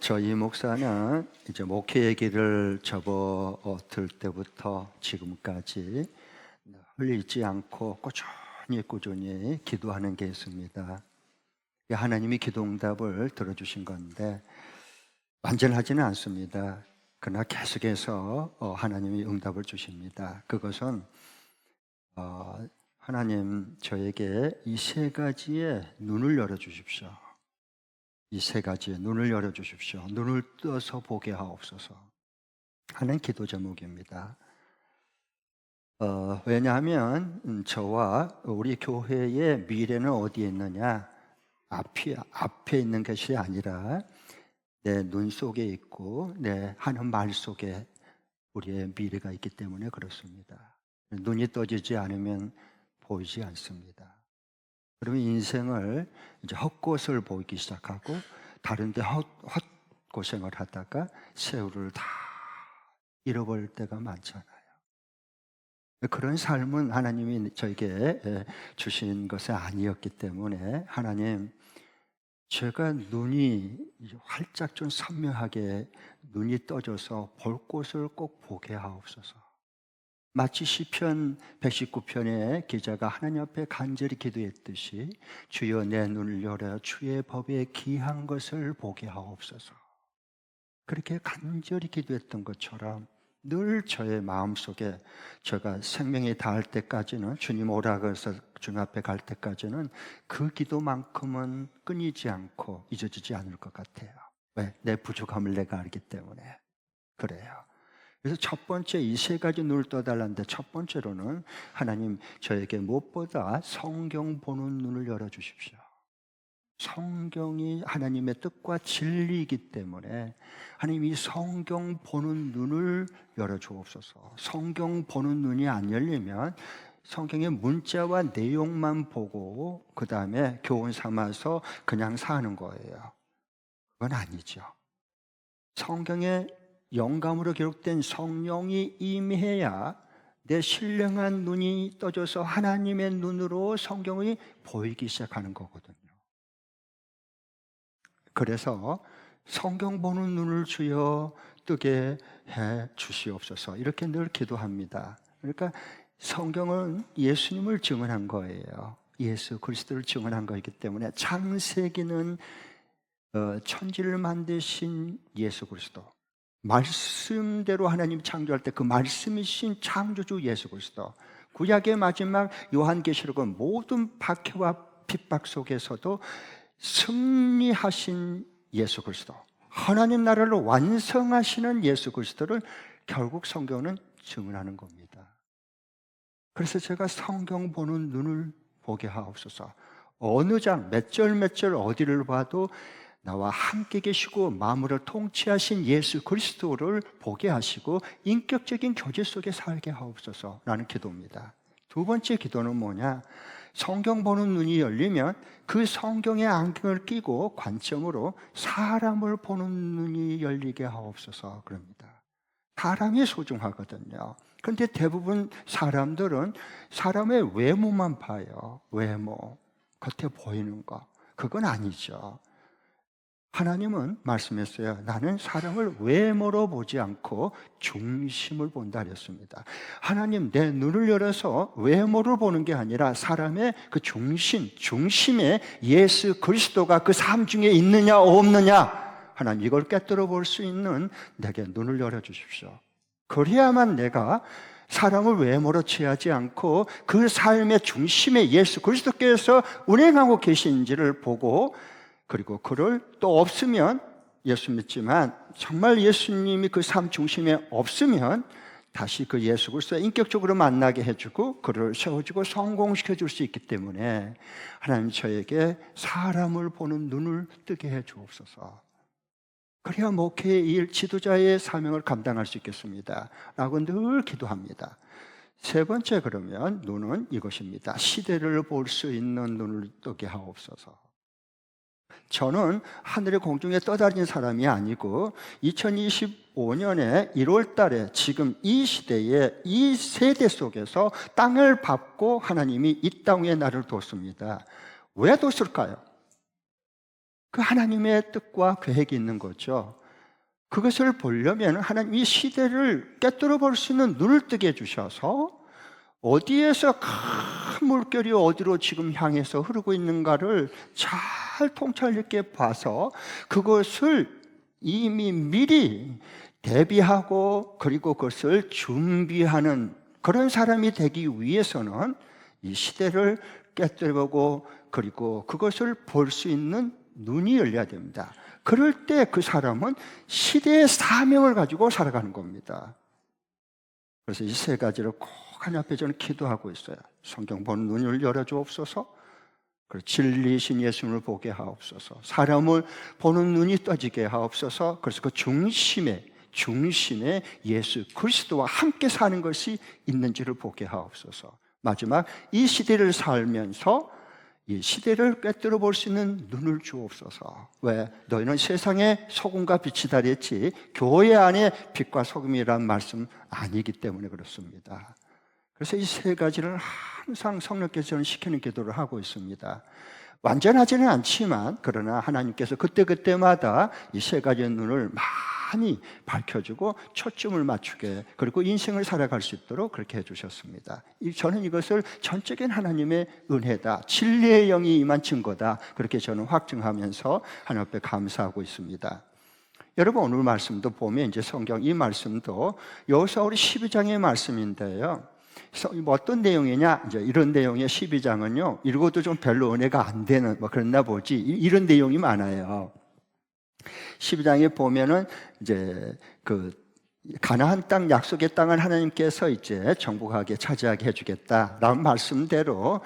저희 목사는 이제 목회 얘기를 접어들 때부터 지금까지 흘리지 않고 꾸준히 기도하는 게 있습니다. 하나님이 기도 응답을 들어주신 건데 완전하지는 않습니다. 그러나 계속해서 하나님이 응답을 주십니다. 그것은 하나님 저에게 이 세 가지의 눈을 열어주십시오. 이 세 가지의 눈을 열어주십시오. 눈을 떠서 보게 하옵소서 하는 기도 제목입니다. 왜냐하면 저와 우리 교회의 미래는 어디에 있느냐? 앞에 있는 것이 아니라 내 눈 속에 있고 내 하는 말 속에 우리의 미래가 있기 때문에 그렇습니다. 눈이 떠지지 않으면 보이지 않습니다. 그러면 인생을 이제 헛것을 보이기 시작하고 다른 데 헛고생을 하다가 세월을 다 잃어버릴 때가 많잖아요. 그런 삶은 하나님이 저에게 주신 것이 아니었기 때문에 하나님, 제가 눈이 활짝 좀 선명하게 눈이 떠져서 볼 곳을 꼭 보게 하옵소서. 마치 시편 119편의 기자가 하나님 앞에 간절히 기도했듯이 주여 내 눈을 열어 주의 법에 기한 것을 보게 하옵소서. 그렇게 간절히 기도했던 것처럼 늘 저의 마음속에 제가 생명이 닿을 때까지는, 주님 오라고 해서 주님 앞에 갈 때까지는 그 기도만큼은 끊이지 않고 잊어지지 않을 것 같아요. 왜? 내 부족함을 내가 알기 때문에 그래요. 그래서 첫 번째 이 세 가지 눈을 떠달라는데, 첫 번째로는 하나님 저에게 무엇보다 성경 보는 눈을 열어주십시오. 성경이 하나님의 뜻과 진리이기 때문에 하나님 이 성경 보는 눈을 열어주옵소서. 성경 보는 눈이 안 열리면 성경의 문자와 내용만 보고 그 다음에 교훈 삼아서 그냥 사는 거예요. 그건 아니죠. 성경에 영감으로 기록된 성령이 임해야 내 신령한 눈이 떠져서 하나님의 눈으로 성경이 보이기 시작하는 거거든요. 그래서 성경 보는 눈을 주여 뜨게 해 주시옵소서 이렇게 늘 기도합니다. 그러니까 성경은 예수님을 증언한 거예요. 예수 그리스도를 증언한 거이기 때문에 창세기는 천지를 만드신 예수 그리스도, 말씀대로 하나님 창조할 때 그 말씀이신 창조주 예수 그리스도, 구약의 마지막 요한계시록은 모든 박해와 핍박 속에서도 승리하신 예수 그리스도, 하나님 나라를 완성하시는 예수 그리스도를 결국 성경은 증언하는 겁니다. 그래서 제가 성경 보는 눈을 보게 하옵소서. 어느 장, 몇 절 몇 절 어디를 봐도 나와 함께 계시고 마음을 통치하신 예수 그리스도를 보게 하시고 인격적인 교제 속에 살게 하옵소서 라는 기도입니다. 두 번째 기도는 뭐냐? 성경 보는 눈이 열리면 그 성경의 안경을 끼고 관점으로 사람을 보는 눈이 열리게 하옵소서 그럽니다. 사람이 소중하거든요. 그런데 대부분 사람들은 사람의 외모만 봐요. 외모, 겉에 보이는 거. 그건 아니죠. 하나님은 말씀했어요. 나는 사람을 외모로 보지 않고 중심을 본다 그랬습니다. 하나님 내 눈을 열어서 외모를 보는 게 아니라 사람의 그 중심에 예수 그리스도가 그 삶 중에 있느냐 없느냐, 하나님 이걸 깨뜨려 볼 수 있는 내게 눈을 열어주십시오. 그래야만 내가 사람을 외모로 취하지 않고 그 삶의 중심에 예수 그리스도께서 운행하고 계신지를 보고, 그리고 그를 또 없으면, 예수 믿지만 정말 예수님이 그 삶 중심에 없으면 다시 그 예수 그리스도 인격적으로 만나게 해주고 그를 세워주고 성공시켜 줄 수 있기 때문에 하나님 저에게 사람을 보는 눈을 뜨게 해 주옵소서. 그래야 목회의 일, 지도자의 사명을 감당할 수 있겠습니다 라고 늘 기도합니다. 세 번째, 그러면 눈은 이것입니다. 시대를 볼 수 있는 눈을 뜨게 하옵소서. 저는 하늘의 공중에 떠다니는 사람이 아니고 2025년에 1월 달에 지금 이 시대에 이 세대 속에서 땅을 밟고 하나님이 이 땅에 나를 뒀습니다. 왜 뒀을까요? 그 하나님의 뜻과 계획이 있는 거죠. 그것을 보려면 하나님 이 시대를 꿰뚫어 볼 수 있는 눈을 뜨게 해주셔서 어디에서 큰 물결이 어디로 지금 향해서 흐르고 있는가를 잘 통찰 있게 봐서 그것을 이미 미리 대비하고 그리고 그것을 준비하는 그런 사람이 되기 위해서는 이 시대를 꿰뚫어보고 그리고 그것을 볼 수 있는 눈이 열려야 됩니다. 그럴 때 그 사람은 시대의 사명을 가지고 살아가는 겁니다. 그래서 이 세 가지를 꼭 하나님 앞에 저는 기도하고 있어요. 성경 보는 눈을 열어주옵소서, 진리이신 예수님을 보게 하옵소서, 사람을 보는 눈이 떠지게 하옵소서. 그래서 그 중심에 예수 그리스도와 함께 사는 것이 있는지를 보게 하옵소서. 마지막 이 시대를 살면서 이 시대를 꿰뚫어 볼 수 있는 눈을 주옵소서. 왜? 너희는 세상의 소금과 빛이다 그랬지 교회 안에 빛과 소금이란 말씀 아니기 때문에 그렇습니다. 그래서 이 세 가지를 항상 성령께서 저는 시키는 기도를 하고 있습니다. 완전하지는 않지만 그러나 하나님께서 그때그때마다 이 세 가지의 눈을 많이 밝혀주고 초점을 맞추게 그리고 인생을 살아갈 수 있도록 그렇게 해주셨습니다. 저는 이것을 전적인 하나님의 은혜다, 진리의 영이 임한 증거다, 그렇게 저는 확증하면서 하나님 앞에 감사하고 있습니다. 여러분 오늘 말씀도 보면 이제 성경 이 말씀도 여호수아 12장의 말씀인데요. 어떤 내용이냐? 이제 이런 내용의 12장은요, 읽어도 좀 별로 은혜가 안 되는, 그랬나 보지. 이런 내용이 많아요. 12장에 보면은 이제 그 가나안 땅, 약속의 땅을 하나님께서 이제 정복하게 차지하게 해주겠다라는 말씀대로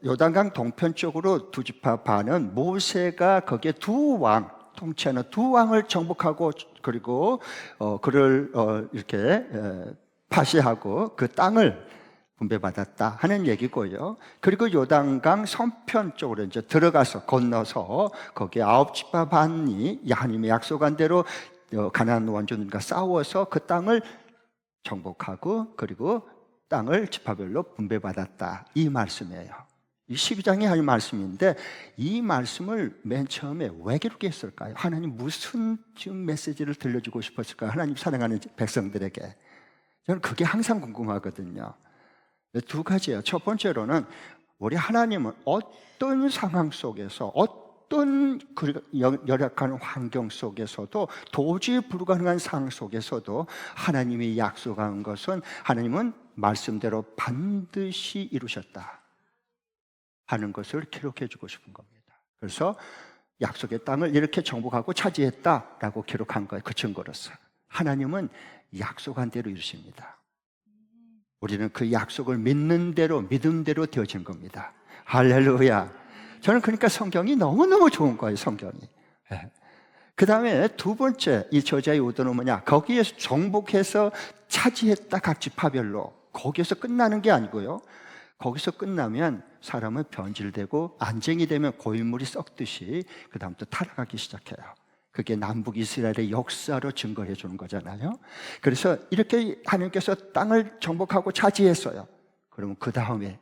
요단강 동편 쪽으로 두 지파 반은 모세가 거기에 두 왕, 통치하는 두 왕을 정복하고 그리고 그를 이렇게 파시하고 그 땅을 분배받았다 하는 얘기고요. 그리고 요단강 서편 쪽으로 이제 들어가서 건너서 거기에 9지파 반이 하나님의 약속한 대로 가나안 원주민과 싸워서 그 땅을 정복하고 그리고 땅을 지파별로 분배받았다, 이 말씀이에요. 이 12장이 할 말씀인데 이 말씀을 맨 처음에 왜 그렇게 했을까요? 하나님 무슨 지금 메시지를 들려주고 싶었을까요? 하나님 사랑하는 백성들에게. 저는 그게 항상 궁금하거든요. 두 가지예요. 첫 번째로는 우리 하나님은 어떤 상황 속에서 어떤 열악한 환경 속에서도 도저히 불가능한 상황 속에서도 하나님이 약속한 것은 하나님은 말씀대로 반드시 이루셨다 하는 것을 기록해 주고 싶은 겁니다. 그래서 약속의 땅을 이렇게 정복하고 차지했다라고 기록한 거예요. 그 증거로서 하나님은 약속한 대로 이루십니다. 우리는 그 약속을 믿는 대로 믿음대로 되어진 겁니다. 할렐루야. 저는 그러니까 성경이 너무너무 좋은 거예요. 성경이. 그 다음에 두 번째 이 저자의 의도는 뭐냐, 거기에서 정복해서 차지했다 각 지파별로. 거기에서 끝나는 게 아니고요, 거기서 끝나면 사람은 변질되고 안정이 되면 고인물이 썩듯이 그 다음부터 타락하기 시작해요. 그게 남북 이스라엘의 역사로 증거해 주는 거잖아요. 그래서 이렇게 하나님께서 땅을 정복하고 차지했어요. 그러면 그 다음에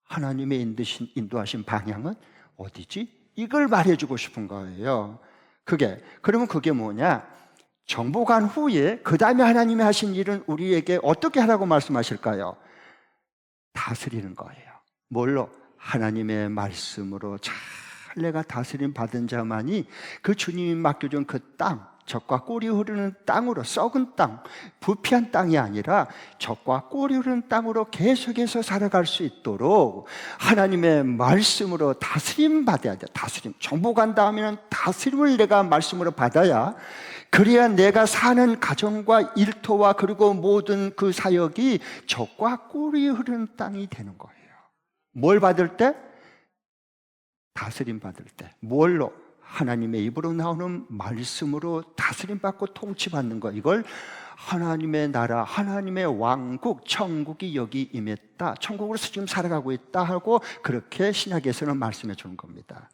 하나님의 인도하신 방향은 어디지? 이걸 말해주고 싶은 거예요. 그러면 그게 뭐냐? 정복한 후에 그 다음에 하나님이 하신 일은 우리에게 어떻게 하라고 말씀하실까요? 다스리는 거예요. 뭘로? 하나님의 말씀으로 잘 내가 다스림 받은 자만이 그 주님이 맡겨준 그 땅, 젖과 꿀이 흐르는 땅으로, 썩은 땅, 부패한 땅이 아니라 젖과 꿀이 흐르는 땅으로 계속해서 살아갈 수 있도록 하나님의 말씀으로 다스림 받아야 돼. 다스림. 정복한 다음에는 다스림을 내가 말씀으로 받아야, 그래야 내가 사는 가정과 일터와 그리고 모든 그 사역이 젖과 꿀이 흐르는 땅이 되는 거예요. 뭘 받을 때? 다스림 받을 때. 뭘로? 하나님의 입으로 나오는 말씀으로 다스림 받고 통치받는 것. 이걸 하나님의 나라, 하나님의 왕국, 천국이 여기 임했다, 천국으로서 지금 살아가고 있다 하고 그렇게 신약에서는 말씀해 주는 겁니다.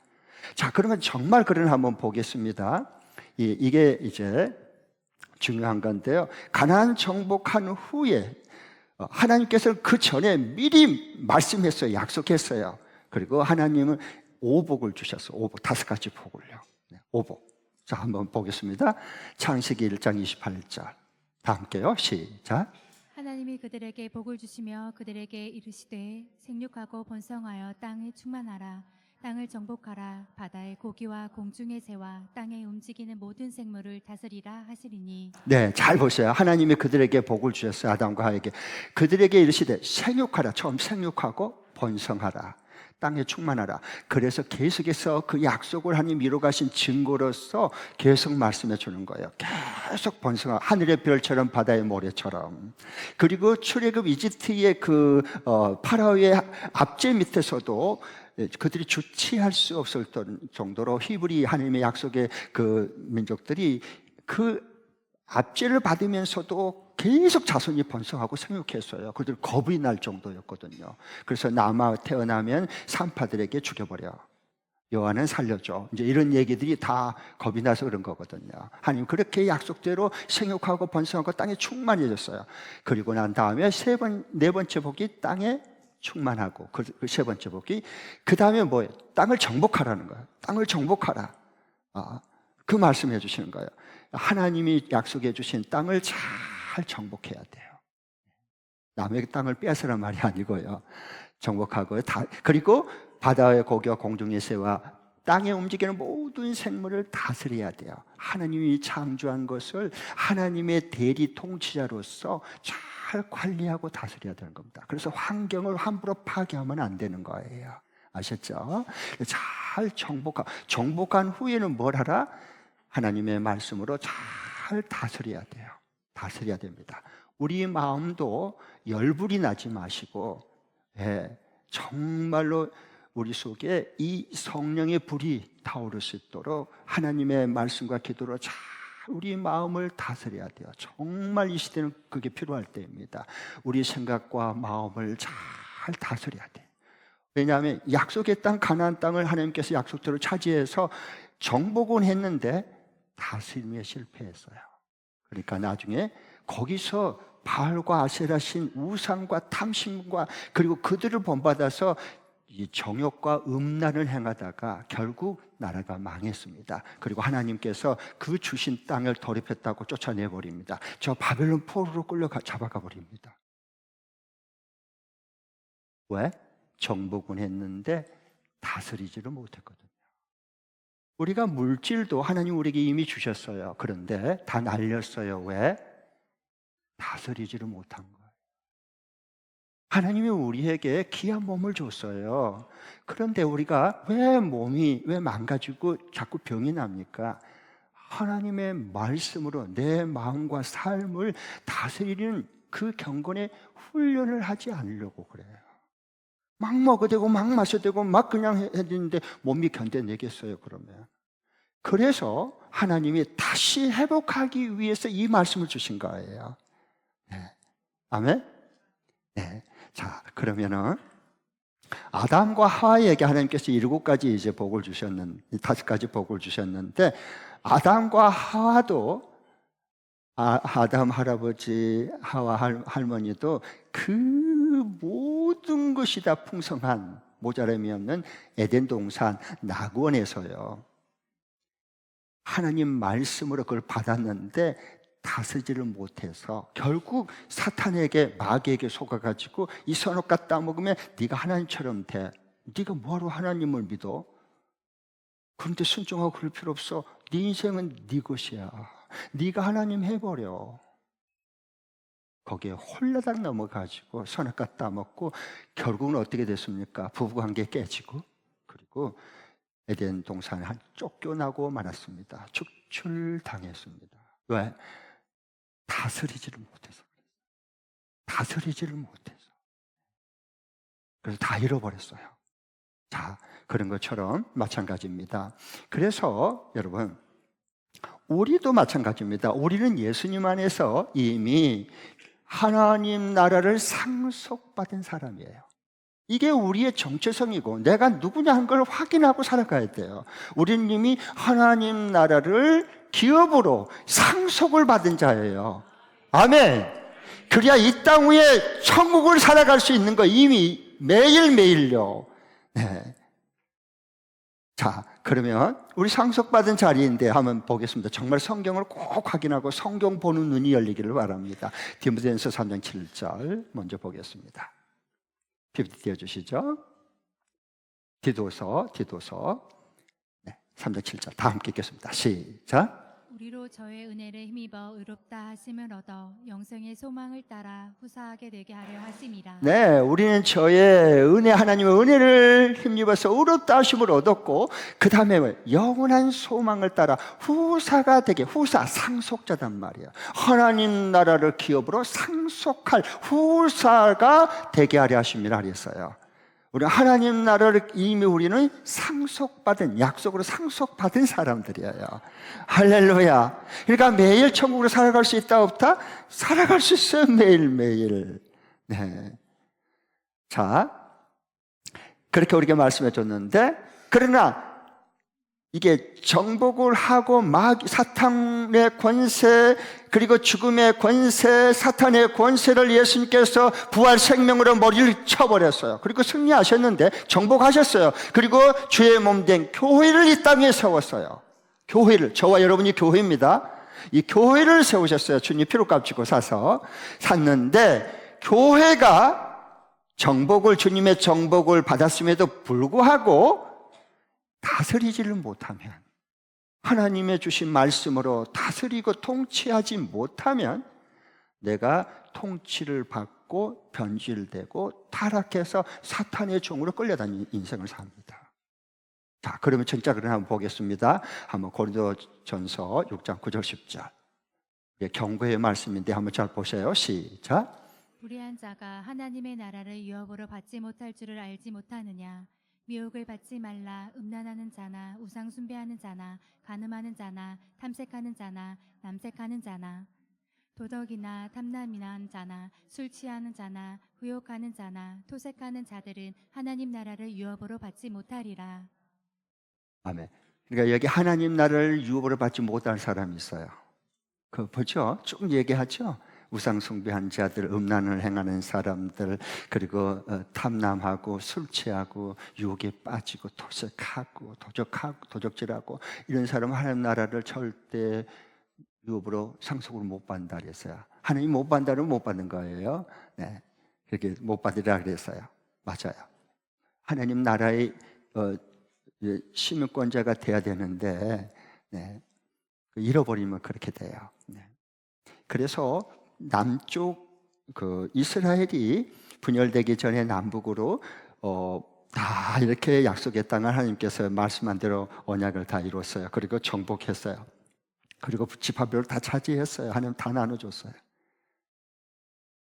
자, 그러면 정말 그런 한번 보겠습니다. 이게 이제 중요한 건데요. 가나안 정복한 후에 하나님께서 그 전에 미리 말씀했어요. 약속했어요. 그리고 하나님은 오복을 주셨어요. 오복, 5가지 복을요. 네, 오복. 자, 한번 보겠습니다. 창세기 1장 28절. 다 함께요. 시작. 하나님이 그들에게 복을 주시며 그들에게 이르시되 생육하고 번성하여 땅에 충만하라. 땅을 정복하라. 바다의 고기와 공중의 새와 땅에 움직이는 모든 생물을 다스리라 하시리니. 네, 잘 보세요. 하나님이 그들에게 복을 주셨어요. 아담과 하에게. 그들에게 이르시되 생육하라. 처음 생육하고 번성하라. 땅에 충만하라. 그래서 계속해서 그 약속을 하나님 이루가신 증거로서 계속 말씀해 주는 거예요. 계속 번성하라. 하늘의 별처럼 바다의 모래처럼. 그리고 출애굽 이집트의 그 파라오의 압제 밑에서도 그들이 주체할 수 없을 정도로 히브리 하나님의 약속의 그 민족들이 그 압제를 받으면서도 계속 자손이 번성하고 생육했어요. 그들 겁이 날 정도였거든요. 그래서 남아 태어나면 산파들에게 죽여버려. 여호와는 살려줘. 이제 이런 얘기들이 다 겁이 나서 그런 거거든요. 하나님 그렇게 약속대로 생육하고 번성하고 땅에 충만해졌어요. 그리고 난 다음에 네 번째 복이 땅에 충만하고 그 세 번째 복이 그 다음에 뭐예요? 땅을 정복하라는 거예요. 땅을 정복하라. 그 말씀해 주시는 거예요. 하나님이 약속해 주신 땅을 잘 정복해야 돼요. 남의 땅을 빼앗으란 말이 아니고요. 정복하고요. 그리고 바다의 고기와 공중의 새와 땅에 움직이는 모든 생물을 다스려야 돼요. 하나님이 창조한 것을 하나님의 대리 통치자로서 잘 관리하고 다스려야 되는 겁니다. 그래서 환경을 함부로 파괴하면 안 되는 거예요. 아셨죠? 잘 정복한 후에는 뭘 하라? 하나님의 말씀으로 잘 다스려야 돼요. 다스려야 됩니다. 우리 마음도 열불이 나지 마시고, 정말로 우리 속에 이 성령의 불이 타오를 수 있도록 하나님의 말씀과 기도로 잘 우리 마음을 다스려야 돼요. 정말 이 시대는 그게 필요할 때입니다. 우리 생각과 마음을 잘 다스려야 돼요. 왜냐하면 약속의 땅 가나안 땅을 하나님께서 약속대로 차지해서 정복은 했는데 다스림에 실패했어요. 그러니까 나중에 거기서 바알과 아세라신 우상과 탐심과 그리고 그들을 본받아서 이 정욕과 음란을 행하다가 결국 나라가 망했습니다. 그리고 하나님께서 그 주신 땅을 더럽혔다고 쫓아내버립니다. 저 바벨론 포로로 잡아가 버립니다. 왜? 정복은 했는데 다스리지를 못했거든요. 우리가 물질도 하나님 우리에게 이미 주셨어요. 그런데 다 날렸어요. 왜? 다스리지를 못한 거예요. 하나님이 우리에게 귀한 몸을 줬어요. 그런데 우리가 왜 망가지고 자꾸 병이 납니까? 하나님의 말씀으로 내 마음과 삶을 다스리는 그 경건의 훈련을 하지 않으려고 그래요. 막 먹어대고 막 마셔대고 막 그냥 해야 되는데 몸이 견뎌내겠어요, 그러면. 그래서 하나님이 다시 회복하기 위해서 이 말씀을 주신 거예요. 네. 아멘? 네. 자, 그러면은 아담과 하와에게 하나님께서 7가지 이제 복을 주셨는데 5가지 복을 주셨는데 아담과 하와도 아담 할아버지 하와 할머니도 그 모든 것이 다 풍성한 모자람이 없는 에덴 동산 낙원에서요 하나님 말씀으로 그걸 받았는데 다스지를 못해서 결국 사탄에게 마귀에게 속아가지고 이 선악과 따먹으면 네가 하나님처럼 돼. 네가 뭐하러 하나님을 믿어? 그런데 순종하고 그럴 필요 없어. 네 인생은 네 것이야. 네가 하나님 해버려. 거기에 홀라당 넘어가지고 선악과 따먹고 결국은 어떻게 됐습니까? 부부관계 깨지고 그리고 에덴 동산에 쫓겨나고 말았습니다. 축출당했습니다. 왜? 다스리지를 못해서. 다스리지를 못해서. 그래서 다 잃어버렸어요. 자, 그런 것처럼 마찬가지입니다. 그래서 여러분, 우리도 마찬가지입니다. 우리는 예수님 안에서 이미 하나님 나라를 상속받은 사람이에요. 이게 우리의 정체성이고 내가 누구냐 한 걸 확인하고 살아가야 돼요. 우리는 이미 하나님 나라를 기업으로 상속을 받은 자예요. 아멘. 그래야 이 땅 위에 천국을 살아갈 수 있는 거 이미 매일매일요. 네. 자, 그러면 우리 상속받은 자리인데 한번 보겠습니다. 정말 성경을 꼭 확인하고 성경 보는 눈이 열리기를 바랍니다. 디모데전서 3장 7절 먼저 보겠습니다. PPT 띄워주시죠. 디도서 3장 7절 다 함께 읽겠습니다. 시작. 우리로 저의 은혜를 힘입어 의롭다 하심을 얻어 영생의 소망을 따라 후사하게 되게 하려 하심이라. 네, 우리는 저의 은혜, 하나님의 은혜를 힘입어서 의롭다 하심을 얻었고, 그 다음에 영원한 소망을 따라 후사가 되게, 후사, 상속자단 말이에요. 하나님 나라를 기업으로 상속할 후사가 되게 하려 하심이라 그랬어요. 우리 하나님 나라를 이미 우리는 상속받은, 약속으로 상속받은 사람들이에요. 할렐루야. 그러니까 매일 천국으로 살아갈 수 있다 없다? 살아갈 수 있어요. 매일매일. 네. 자, 그렇게 우리가 말씀해 줬는데, 그러나 이게 정복을 하고 사탄의 권세, 그리고 죽음의 권세, 사탄의 권세를 예수님께서 부활 생명으로 머리를 쳐버렸어요. 그리고 승리하셨는데 정복하셨어요. 그리고 주의 몸 된 교회를 이 땅에 세웠어요. 교회를, 저와 여러분이 교회입니다. 이 교회를 세우셨어요. 주님 피로값 주고 사서 샀는데, 교회가 주님의 정복을 받았음에도 불구하고 다스리지를 못하면, 하나님의 주신 말씀으로 다스리고 통치하지 못하면 내가 통치를 받고 변질되고 타락해서 사탄의 종으로 끌려다니는 인생을 삽니다. 자, 그러면 전작을 한번 보겠습니다. 한번 고린도전서 6장 9절 10절 경고의 말씀인데 한번 잘 보세요. 시작. 불의한 자가 하나님의 나라를 유업으로 받지 못할 줄을 알지 못하느냐. 미혹을 받지 말라. 음란하는 자나 우상 숭배하는 자나 간음하는 자나 탐색하는 자나 남색하는 자나 도덕이나 탐남이나 자나 술 취하는 자나 후욕하는 자나 토색하는 자들은 하나님 나라를 유업으로 받지 못하리라. 아멘. 그러니까 여기 하나님 나라를 유업으로 받지 못할 사람이 있어요. 그 보죠? 쭉 얘기하죠. 우상 숭배한 자들, 음란을 행하는 사람들, 그리고 탐남하고 술 취하고 유혹에 빠지고 토색하고 도적질하고 이런 사람은 하나님 나라를 절대 유업으로 상속을 못 받는다 그랬어요. 하나님 못 받는다면 못 받는 거예요. 네, 그렇게 못 받으라 그랬어요. 맞아요. 하나님 나라의 시민권자가 돼야 되는데, 네, 잃어버리면 그렇게 돼요. 네. 그래서 남쪽 이스라엘이 분열되기 전에 남북으로 다 이렇게 약속의 땅을 하나님께서 말씀한 대로 언약을 다 이뤘어요. 그리고 정복했어요. 그리고 지파별을 다 차지했어요. 하나님 다 나눠줬어요.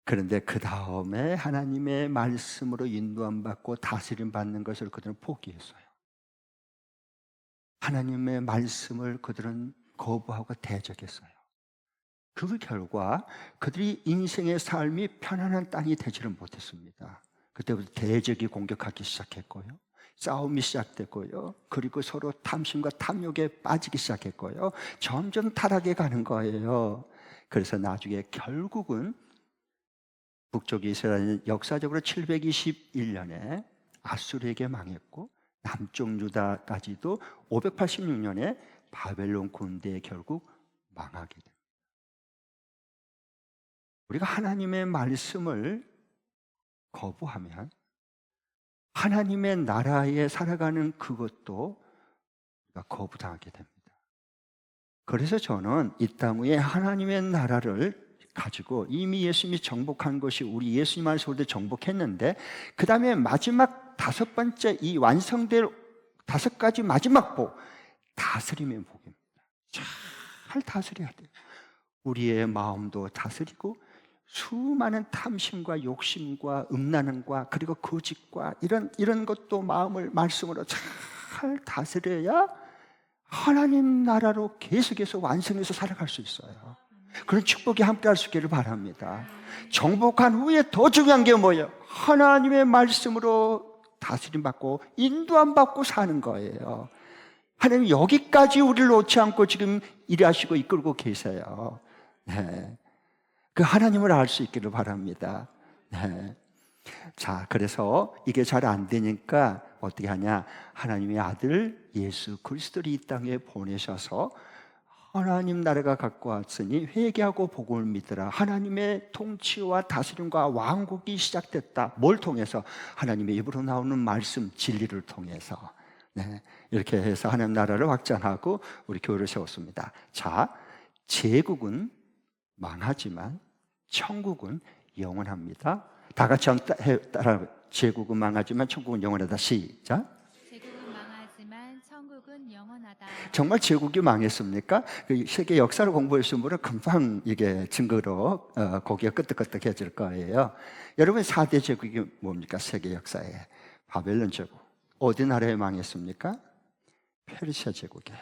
그런데 그 다음에 하나님의 말씀으로 인도함 받고 다스림 받는 것을 그들은 포기했어요. 하나님의 말씀을 그들은 거부하고 대적했어요. 그 결과 그들이 인생의 삶이 편안한 땅이 되지를 못했습니다. 그때부터 대적이 공격하기 시작했고요, 싸움이 시작됐고요, 그리고 서로 탐심과 탐욕에 빠지기 시작했고요, 점점 타락해 가는 거예요. 그래서 나중에 결국은 북쪽 이스라엘은 역사적으로 721년에 아수르에게 망했고, 남쪽 유다까지도 586년에 바벨론 군대에 결국 망하게 됩니다. 우리가 하나님의 말씀을 거부하면 하나님의 나라에 살아가는 그것도 우리가 거부당하게 됩니다. 그래서 저는 이 땅 위에 하나님의 나라를 가지고 이미 예수님이 정복한 것이 우리 예수님 안에서 올 때 정복했는데, 그 다음에 마지막 다섯 번째 이 완성될 다섯 가지 마지막 복, 다스림의 복입니다. 잘 다스려야 돼요. 우리의 마음도 다스리고 수많은 탐심과 욕심과 음란함과 그리고 거짓과 이런 것도 마음을 말씀으로 잘 다스려야 하나님 나라로 계속해서 완성해서 살아갈 수 있어요. 그런 축복이 함께 할 수 있기를 바랍니다. 정복한 후에 더 중요한 게 뭐예요? 하나님의 말씀으로 다스림 받고 인도함 받고 사는 거예요. 하나님 여기까지 우리를 놓지 않고 지금 일하시고 이끌고 계세요. 네. 그 하나님을 알 수 있기를 바랍니다. 네. 자, 그래서 이게 잘 안 되니까 어떻게 하냐? 하나님의 아들 예수 그리스도를 이 땅에 보내셔서 하나님 나라가 갖고 왔으니 회개하고 복음을 믿으라. 하나님의 통치와 다스림과 왕국이 시작됐다. 뭘 통해서? 하나님의 입으로 나오는 말씀, 진리를 통해서. 네, 이렇게 해서 하나님 나라를 확장하고 우리 교회를 세웠습니다. 자, 제국은 망하지만 천국은 영원합니다. 다 같이 한번 따라. 제국은 망하지만 천국은 영원하다. 시작. 제국은 망하지만 천국은 영원하다. 정말 제국이 망했습니까? 그 세계 역사를 공부하신 분은 금방 이게 증거로 고개가 끄덕끄덕해질 거예요. 여러분 4대 제국이 뭡니까? 세계 역사에 바벨론 제국. 어디 나라에 망했습니까? 페르시아 제국에.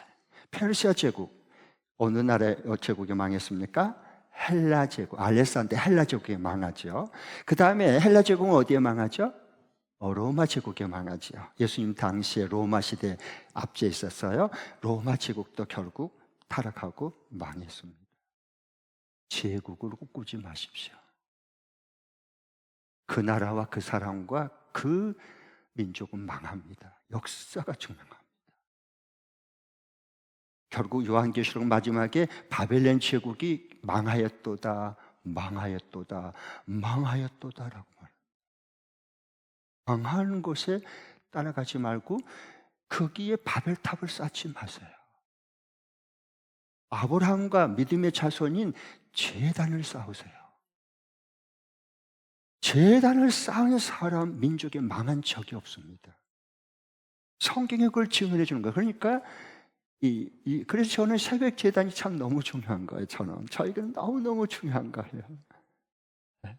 페르시아 제국 어느 나라의 제국이 망했습니까? 헬라 제국. 알렉산더 헬라 제국이 망하죠. 그 다음에 헬라 제국은 어디에 망하죠? 로마 제국에 망하죠. 예수님 당시에 로마 시대 앞에 있었어요. 로마 제국도 결국 타락하고 망했습니다. 제국을 꾸지 마십시오. 그 나라와 그 사람과 그 민족은 망합니다. 역사가 증명합니다. 결국 요한계시록 마지막에 바벨론 제국이 망하였도다, 망하였도다, 망하였도다라고 말합니다. 망하는 곳에 따라가지 말고 거기에 바벨탑을 쌓지 마세요. 아브라함과 믿음의 자손인 제단을 쌓으세요. 제단을 쌓은 사람 민족에 망한 적이 없습니다. 성경에 그걸 증언해 주는 거예요. 그러니까 그래서 저는 새벽 제단이 참 너무 중요한 거예요. 저에게는 너무너무 중요한 거예요. 네?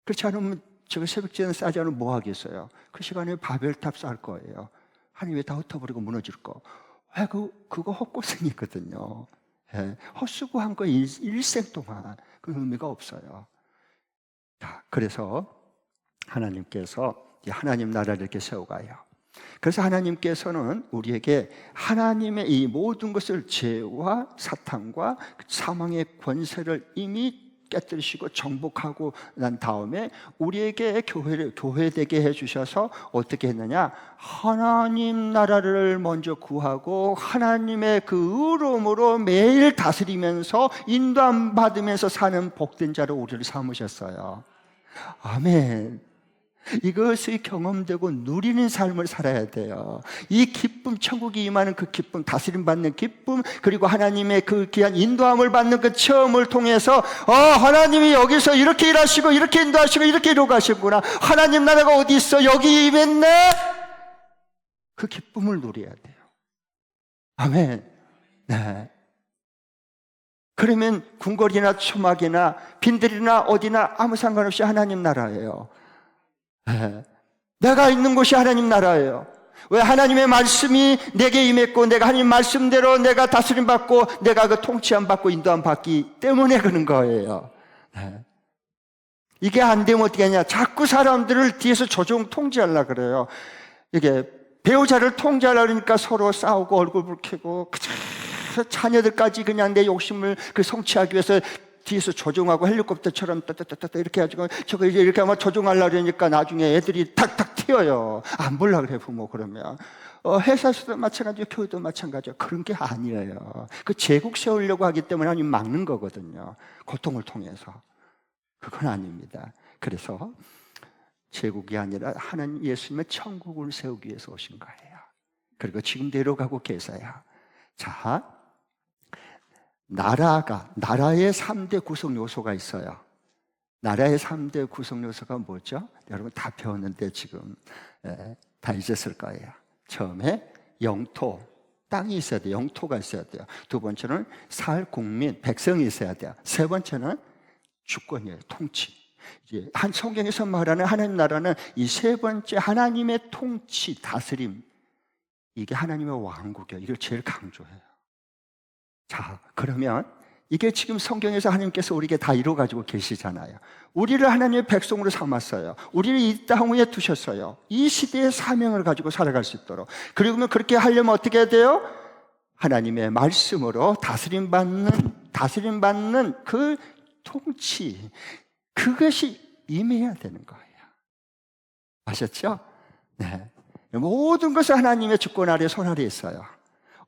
그렇지 않으면 제가 새벽 제단 쌓지 않으면 뭐 하겠어요? 그 시간에 바벨탑 쌓을 거예요. 하나님 왜 다 흩어버리고 무너질 거? 왜 그거 헛고생이거든요. 네? 헛수고한 거 일생 동안 그 의미가 없어요. 자, 그래서 하나님께서 하나님 나라를 이렇게 세워가요. 그래서 하나님께서는 우리에게 하나님의 이 모든 것을 죄와 사탄과 사망의 권세를 이미 깨뜨리시고 정복하고 난 다음에 우리에게 교회되게 해주셔서 어떻게 했느냐? 하나님 나라를 먼저 구하고 하나님의 그 의로움으로 매일 다스리면서 인도함 받으면서 사는 복된 자로 우리를 삼으셨어요. 아멘. 이것이 경험되고 누리는 삶을 살아야 돼요. 이 기쁨, 천국이 임하는 그 기쁨, 다스림 받는 기쁨, 그리고 하나님의 그 귀한 인도함을 받는 그 체험을 통해서 하나님이 여기서 이렇게 일하시고 이렇게 인도하시고 이렇게 이루고 가시구나, 하나님 나라가 어디 있어, 여기 임했네, 그 기쁨을 누려야 돼요. 아멘. 네. 그러면 궁궐이나 초막이나 빈들이나 어디나 아무 상관없이 하나님 나라예요. 내가 있는 곳이 하나님 나라예요. 왜? 하나님의 말씀이 내게 임했고 내가 하나님 말씀대로 내가 다스림 받고 내가 그 통치함 받고 인도함 받기 때문에 그런 거예요. 이게 안 되면 어떻게 하냐? 자꾸 사람들을 뒤에서 조종 통제하려고 그래요. 이게 배우자를 통제하려고 그러니까 서로 싸우고 얼굴 붉히고 자녀들까지 그냥 내 욕심을 성취하기 위해서 뒤에서 조종하고 헬리콥터처럼 따따따따 이렇게 해가지고 저거 이제 이렇게 아마 조종하려고 그러니까 나중에 애들이 탁탁 튀어요. 안 보려고 그래, 부모 그러면. 회사에서도 마찬가지고 교회도 마찬가지고 그런 게 아니에요. 그 제국 세우려고 하기 때문에 하나님 막는 거거든요. 고통을 통해서. 그건 아닙니다. 그래서 제국이 아니라 하나님 예수님의 천국을 세우기 위해서 오신 거예요. 그리고 지금 내려가고 계세요. 자, 나라의 3대 구성 요소가 있어요. 나라의 3대 구성 요소가 뭐죠? 여러분 다 배웠는데 지금 다 잊었을 거예요. 처음에 영토, 땅이 있어야 돼요. 영토가 있어야 돼요. 두 번째는 살 국민, 백성이 있어야 돼요. 세 번째는 주권이에요. 통치. 이제 한 성경에서 말하는 하나님 나라는 이 세 번째 하나님의 통치, 다스림, 이게 하나님의 왕국이에요. 이걸 제일 강조해요. 자, 그러면 이게 지금 성경에서 하나님께서 우리에게 다 이루어가지고 계시잖아요. 우리를 하나님의 백성으로 삼았어요. 우리를 이 땅에 두셨어요. 이 시대의 사명을 가지고 살아갈 수 있도록. 그리고 그렇게 하려면 어떻게 해야 돼요? 하나님의 말씀으로 다스림 받는 그 통치, 그것이 임해야 되는 거예요. 아셨죠? 네. 모든 것은 하나님의 주권 아래 손 아래 있어요.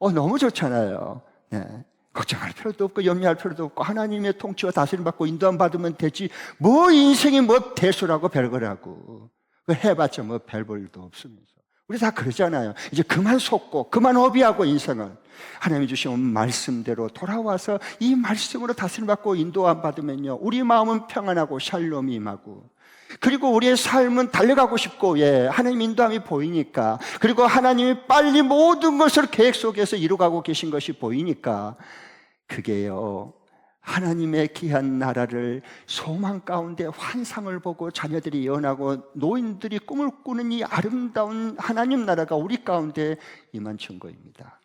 너무 좋잖아요. 네. 걱정할 필요도 없고 염려할 필요도 없고 하나님의 통치와 다스림 받고 인도함 받으면 되지. 뭐 인생이 뭐 대수라고 별거라고. 해봤자 뭐 별 볼 일도 없으면서. 우리 다 그러잖아요. 이제 그만 속고 그만 허비하고 인생을 하나님이 주신 말씀대로 돌아와서 이 말씀으로 다스림 받고 인도함 받으면요, 우리 마음은 평안하고 샬롬이 임하고, 그리고 우리의 삶은 달려가고 싶고, 하나님 인도함이 보이니까, 그리고 하나님이 빨리 모든 것을 계획 속에서 이루어가고 계신 것이 보이니까, 그게요, 하나님의 귀한 나라를 소망 가운데 환상을 보고 자녀들이 예언하고 노인들이 꿈을 꾸는 이 아름다운 하나님 나라가 우리 가운데 임한 증거입니다.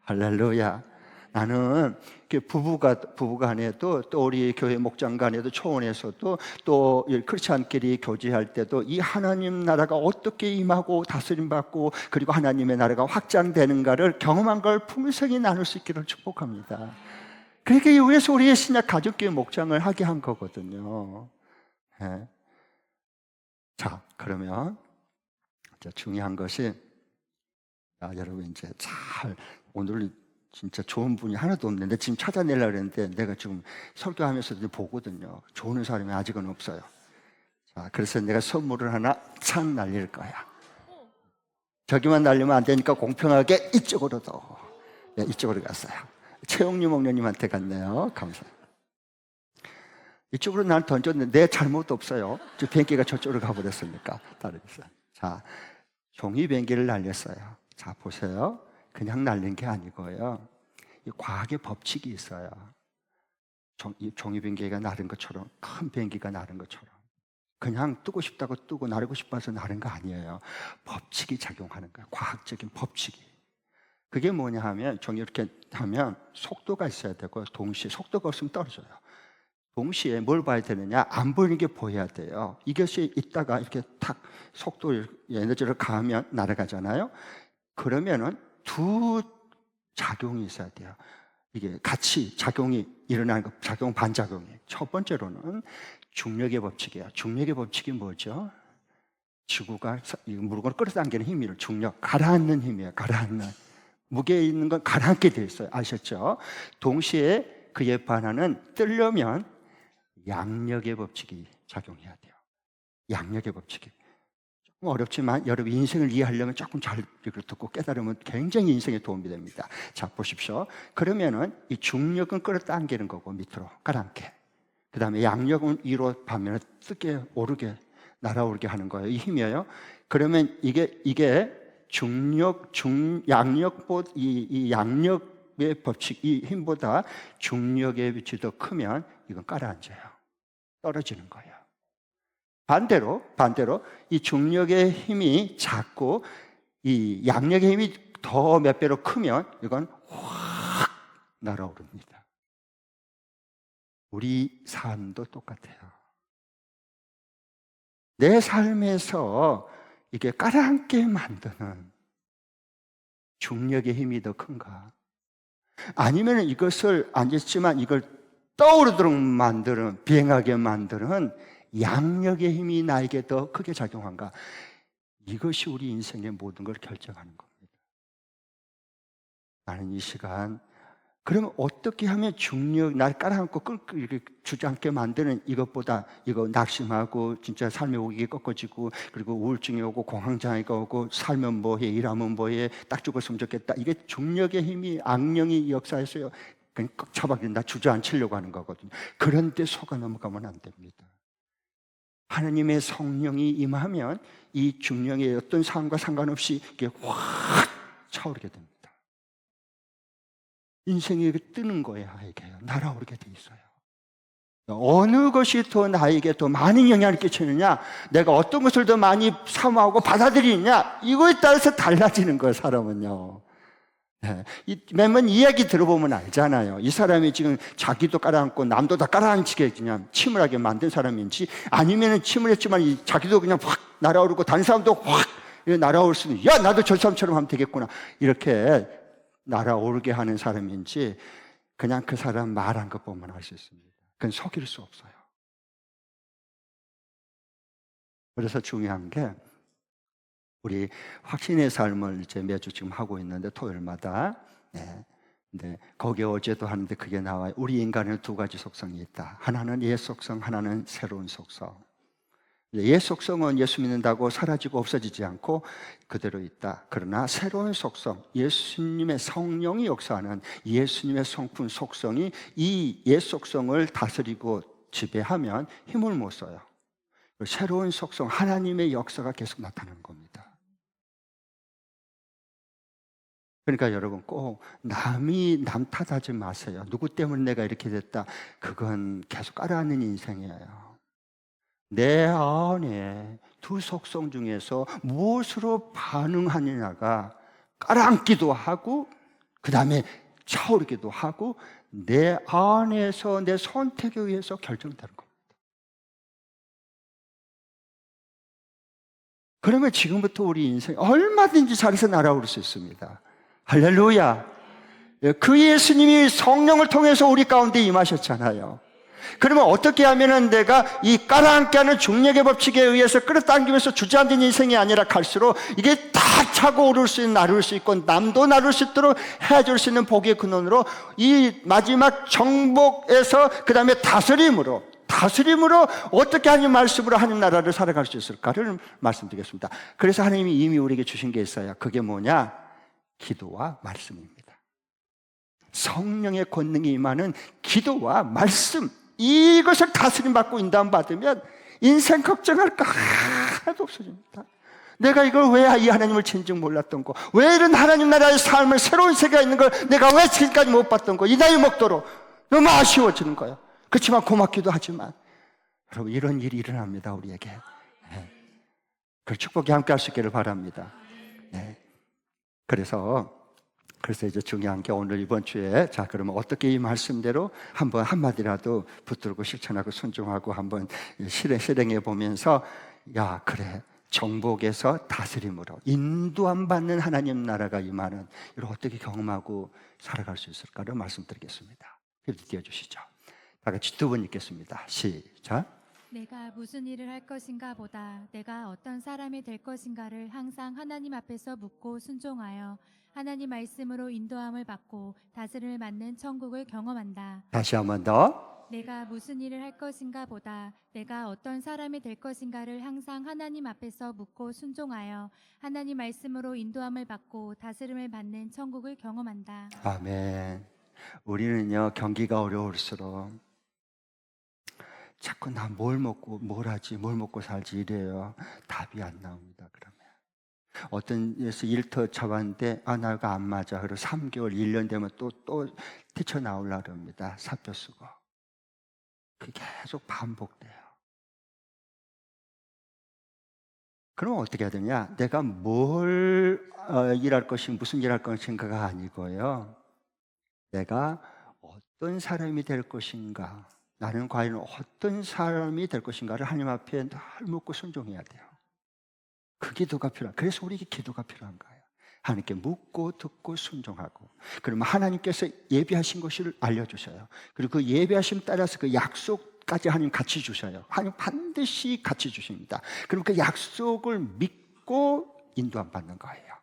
할렐루야. 나는 부부가 간에도, 또 우리 교회 목장 간에도, 초원에서도, 또 크리스찬끼리 교제할 때도 이 하나님 나라가 어떻게 임하고 다스림 받고 그리고 하나님의 나라가 확장되는가를 경험한 걸 풍성히 나눌 수 있기를 축복합니다. 그러니까 위해서 우리의 신약 가족교회 목장을 하게 한 거거든요. 네. 자, 그러면 중요한 것이, 여러분 이제 오늘 진짜 좋은 분이 하나도 없는데 지금 찾아내려고 했는데 내가 지금 설교하면서도 보거든요. 좋은 사람이 아직은 없어요. 자, 그래서 내가 선물을 하나 착 날릴 거야. 저기만 날리면 안 되니까 공평하게 이쪽으로도. 네, 이쪽으로 갔어요. 최용림 목녀님한테 갔네요. 감사합니다. 이쪽으로 난 던졌는데 내 잘못도 없어요. 저 비행기가 저쪽으로 가버렸으니까 다르겠어요. 자, 종이 비행기를 날렸어요. 자, 보세요. 그냥 날린 게 아니고요, 이 과학의 법칙이 있어요. 종이 비행기가 나른 것처럼, 큰 비행기가 나른 것처럼 그냥 뜨고 싶다고 뜨고 나르고 싶어서 나른 거 아니에요. 법칙이 작용하는 거예요. 과학적인 법칙이. 그게 뭐냐 하면, 종이 이렇게 하면 속도가 있어야 되고, 동시에 속도가 없으면 떨어져요. 동시에 뭘 봐야 되느냐? 안 보이는 게 보여야 돼요. 이것이 있다가 이렇게 탁 속도 에너지를 가하면 날아가잖아요. 그러면은 두 작용이 있어야 돼요. 이게 같이 작용이 일어나는 거, 작용 반작용이. 첫 번째로는 중력의 법칙이에요. 중력의 법칙이 뭐죠? 지구가 물건을 끌어당기는 힘이에요. 중력, 가라앉는 힘이에요. 가라앉는. 무게에 있는 건 가라앉게 되어 있어요. 아셨죠? 동시에 그에 반하는, 뜨려면 양력의 법칙이 작용해야 돼요. 양력의 법칙이. 조금 어렵지만 여러분 인생을 이해하려면 조금 잘 듣고 깨달으면 굉장히 인생에 도움이 됩니다. 자, 보십시오. 그러면은 이 중력은 끌어당기는 거고, 밑으로 가라앉게. 그 다음에 양력은 위로 반면에 뜨게, 오르게, 날아오르게 하는 거예요. 이 힘이에요. 그러면 이게 이 양력의 법칙, 이 힘보다 중력의 위치 더 크면 이건 가라앉아요. 떨어지는 거예요. 반대로 이 중력의 힘이 작고 이 양력의 힘이 더 몇 배로 크면 이건 확 날아오릅니다. 우리 삶도 똑같아요. 내 삶에서 이게 가라앉게 만드는 중력의 힘이 더 큰가? 아니면 이것을 앉았지만 이걸 떠오르도록 만드는, 비행하게 만드는 양력의 힘이 나에게 더 크게 작용한가? 이것이 우리 인생의 모든 걸 결정하는 겁니다. 나는 이 시간, 그러면 어떻게 하면 중력, 날 깔아앉고 주저앉게 만드는 이것보다, 이거 낙심하고 진짜 삶의 오기가 꺾어지고, 그리고 우울증이 오고 공황장애가 오고, 살면 뭐해, 일하면 뭐해, 딱 죽었으면 좋겠다, 이게 중력의 힘이, 악령이 역사에서요 그냥 꽉 잡아서 나 주저앉히려고 하는 거거든요. 그런데 속아 넘어가면 안 됩니다. 하나님의 성령이 임하면 이 중력의 어떤 상황과 상관없이 이게 확 차오르게 됩니다. 인생이 뜨는 거야, 이게요. 날아오르게 돼 있어요. 어느 것이 더 나에게 더 많은 영향을 끼치느냐, 내가 어떤 것을 더 많이 사모하고 받아들이느냐, 이거에 따라서 달라지는 거예요, 사람은요. 네. 매번 이야기 들어보면 알잖아요. 이 사람이 지금 자기도 깔아앉고 남도 다 깔아앉히게 그냥 침울하게 만든 사람인지, 아니면 침울했지만 자기도 그냥 확 날아오르고 다른 사람도 확 날아올 수는, 야, 나도 저 사람처럼 하면 되겠구나, 이렇게 날아오르게 하는 사람인지, 그냥 그 사람 말한 것 보면 알 수 있습니다. 그건 속일 수 없어요. 그래서 중요한 게, 우리 확신의 삶을 이제 매주 지금 하고 있는데 토요일마다. 네. 네, 거기에 어제도 하는데 그게 나와요. 우리 인간에는 두 가지 속성이 있다. 하나는 옛 속성, 하나는 새로운 속성. 옛 속성은 예수 믿는다고 사라지고 없어지지 않고 그대로 있다. 그러나 새로운 속성, 예수님의 성령이 역사하는 예수님의 성품 속성이 이 옛 속성을 다스리고 지배하면 힘을 못 써요. 새로운 속성, 하나님의 역사가 계속 나타나는 겁니다. 그러니까 여러분 꼭 남 탓하지 마세요. 누구 때문에 내가 이렇게 됐다. 그건 계속 깔아앉는 인생이에요. 내 안에 두 속성 중에서 무엇으로 반응하느냐가 깔아앉기도 하고 그 다음에 차오르기도 하고 내 안에서 내 선택에 의해서 결정되는 겁니다. 그러면 지금부터 우리 인생 얼마든지 잘해서 날아오를 수 있습니다. 할렐루야. 그 예수님이 성령을 통해서 우리 가운데 임하셨잖아요. 그러면 어떻게 하면은 내가 이 깔아앉게 하는 중력의 법칙에 의해서 끌어당기면서 주저앉은 인생이 아니라 갈수록 이게 다 차고 오를 수 있는, 나를 수 있고 남도 나를 수 있도록 해줄 수 있는 복의 근원으로 이 마지막 정복에서 그 다음에 다스림으로 어떻게 하나님 말씀으로 하나님 나라를 살아갈 수 있을까를 말씀드리겠습니다. 그래서 하나님이 이미 우리에게 주신 게 있어요. 그게 뭐냐? 기도와 말씀입니다. 성령의 권능이 임하는 기도와 말씀, 이것을 다스림받고 인도받으면 인생 걱정할 거 하나도 없어집니다. 내가 이걸 왜 이 하나님을 진즉 몰랐던 거, 왜 이런 하나님 나라의 삶을 새로운 세계가 있는 걸 내가 왜 지금까지 못 봤던 거, 이 나이 먹도록 너무 아쉬워지는 거예요. 그렇지만 고맙기도 하지만 여러분 이런 일이 일어납니다. 우리에게. 네. 그 축복이 함께 할 수 있기를 바랍니다. 네. 그래서 이제 중요한 게 오늘 이번 주에 자 그러면 어떻게 이 말씀대로 한번 한마디라도 붙들고 실천하고 순종하고 한번 실행해 보면서 야 그래 정복에서 다스림으로 인도함 받는 하나님 나라가 임하는 이걸 어떻게 경험하고 살아갈 수 있을까를 말씀드리겠습니다. 띄워주시죠. 다 같이 두 번 읽겠습니다. 시작. 내가 무슨 일을 할 것인가 보다 내가 어떤 사람이 될 것인가를 항상 하나님 앞에서 묻고 순종하여 하나님 말씀으로 인도함을 받고 다스림을 받는 천국을 경험한다. 다시 한 번 더. 내가 무슨 일을 할 것인가 보다 내가 어떤 사람이 될 것인가를 항상 하나님 앞에서 묻고 순종하여 하나님 말씀으로 인도함을 받고 다스림을 받는 천국을 경험한다. 아멘. 우리는요 경기가 어려울수록 자꾸 나 뭘 먹고 뭘 하지 뭘 먹고 살지 이래요. 답이 안 나옵니다. 그러면 어떤 데서 일터 잡았는데 아 나가 안 맞아. 그리고 3개월 1년 되면 또 뛰쳐나오려고 합니다. 사표 쓰고. 그게 계속 반복돼요. 그럼 어떻게 해야 되냐? 내가 뭘 일할 것인가 무슨 일할 것인가가 아니고요. 내가 어떤 사람이 될 것인가, 나는 과연 어떤 사람이 될 것인가를 하나님 앞에 늘 묻고 순종해야 돼요. 그 기도가 필요한. 그래서 우리에게 기도가 필요한 거예요. 하나님께 묻고 듣고 순종하고. 그러면 하나님께서 예비하신 것을 알려주셔요. 그리고 그 예비하심 따라서 그 약속까지 하나님 같이 주셔요. 하나님 반드시 같이 주십니다. 그럼 그 약속을 믿고 인도함 받는 거예요.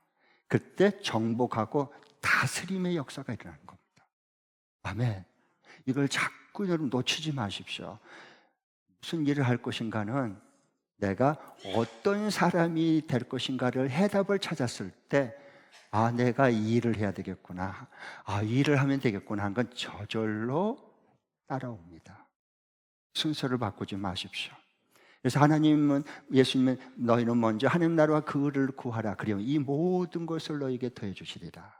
그때 정복하고 다스림의 역사가 일어나는 겁니다. 아멘. 이걸 자꾸 여러분 놓치지 마십시오. 무슨 일을 할 것인가는 내가 어떤 사람이 될 것인가를 해답을 찾았을 때 아, 내가 이 일을 해야 되겠구나. 아, 이 일을 하면 되겠구나 하는 건 저절로 따라옵니다. 순서를 바꾸지 마십시오. 그래서 하나님은, 예수님은 너희는 먼저 하나님 나라와 그 의를 구하라. 그러면 이 모든 것을 너희에게 더해 주시리라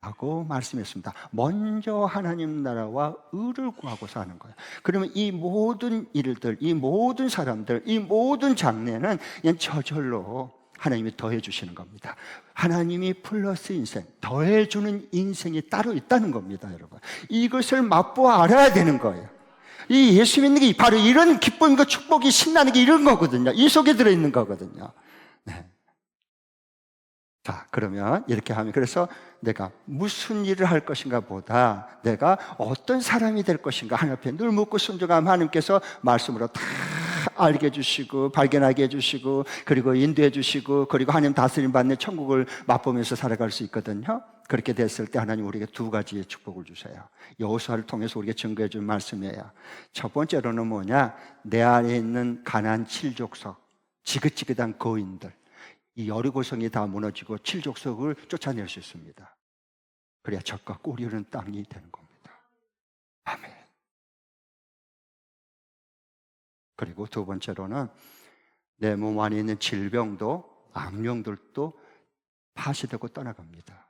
하고 말씀했습니다. 먼저 하나님 나라와 의를 구하고 사는 거예요. 그러면 이 모든 일들, 이 모든 사람들, 이 모든 장래는 그냥 저절로 하나님이 더해 주시는 겁니다. 하나님이 플러스 인생, 더해 주는 인생이 따로 있다는 겁니다, 여러분. 이것을 맛보아 알아야 되는 거예요. 이 예수 믿는 게 바로 이런 기쁨과 축복이 신나는 게 이런 거거든요. 이 속에 들어있는 거거든요. 네. 자, 그러면 이렇게 하면, 그래서 내가 무슨 일을 할 것인가 보다 내가 어떤 사람이 될 것인가 하나님 앞에 늘 묻고 순종하면 하나님께서 말씀으로 다 알게 해주시고 발견하게 해주시고 그리고 인도해 주시고 그리고 하나님 다스림 받는 천국을 맛보면서 살아갈 수 있거든요. 그렇게 됐을 때 하나님 우리에게 두 가지의 축복을 주세요. 여호수아를 통해서 우리에게 증거해 준 말씀이에요. 첫 번째로는 뭐냐? 내 안에 있는 가나안 7족속, 지긋지긋한 거인들, 이 여리고성이 다 무너지고 7족속을 쫓아낼 수 있습니다. 그래야 젖과 꿀이 흐르는 땅이 되는 겁니다. 아멘. 그리고 두 번째로는 내 몸 안에 있는 질병도 악령들도 파시되고 떠나갑니다.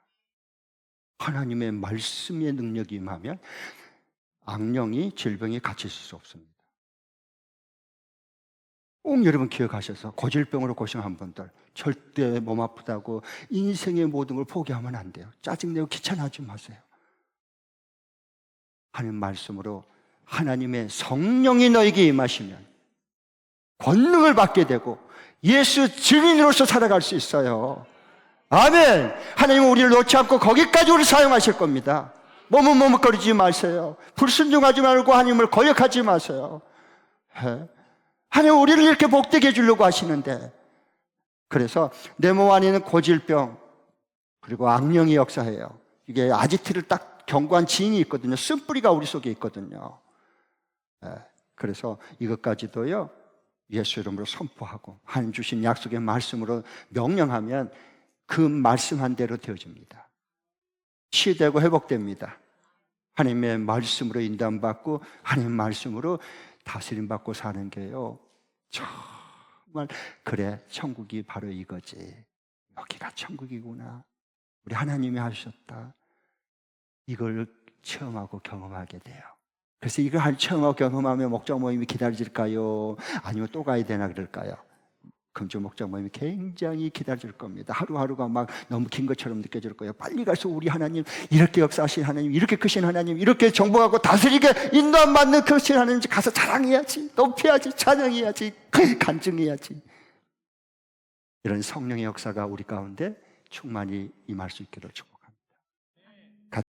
하나님의 말씀의 능력이 임하면 악령이 질병이 같이 있을 수 없습니다. 꼭 여러분 기억하셔서 고질병으로 고생한 분들 절대 몸 아프다고 인생의 모든 걸 포기하면 안 돼요. 짜증내고 귀찮아하지 마세요. 하나님 말씀으로 하나님의 성령이 너에게 임하시면 권능을 받게 되고 예수 증인으로서 살아갈 수 있어요. 아멘. 하나님은 우리를 놓지 않고 거기까지 우리를 사용하실 겁니다. 머뭇머뭇거리지 마세요. 불순종하지 말고 하나님을 거역하지 마세요. 하나님 우리를 이렇게 복되게 해주려고 하시는데, 그래서 내 몸 안에 있는 고질병 그리고 악령이 역사해요. 이게 아지트를 딱 견고한 지인이 있거든요. 쓴뿌리가 우리 속에 있거든요. 그래서 이것까지도요 예수 이름으로 선포하고 하나님 주신 약속의 말씀으로 명령하면 그 말씀한 대로 되어집니다. 치유되고 회복됩니다. 하나님의 말씀으로 인도받고 하나님의 말씀으로 다스림받고 사는 게요 정말 그래 천국이 바로 이거지. 여기가 천국이구나. 우리 하나님이 하셨다. 이걸 체험하고 경험하게 돼요. 그래서 이걸 체험하고 경험하면 목장 모임이 기다려질까요? 아니면 또 가야 되나 그럴까요? 금주 목장 모임이 굉장히 기다릴 겁니다. 하루하루가 막 너무 긴 것처럼 느껴질 거예요. 빨리 가서 우리 하나님, 이렇게 역사하신 하나님, 이렇게 크신 하나님, 이렇게 정복하고 다스리게 인도받는 크신 하나님 가서 자랑해야지, 높여야지, 찬양해야지, 간증해야지. 이런 성령의 역사가 우리 가운데 충만히 임할 수 있기를 축복합니다.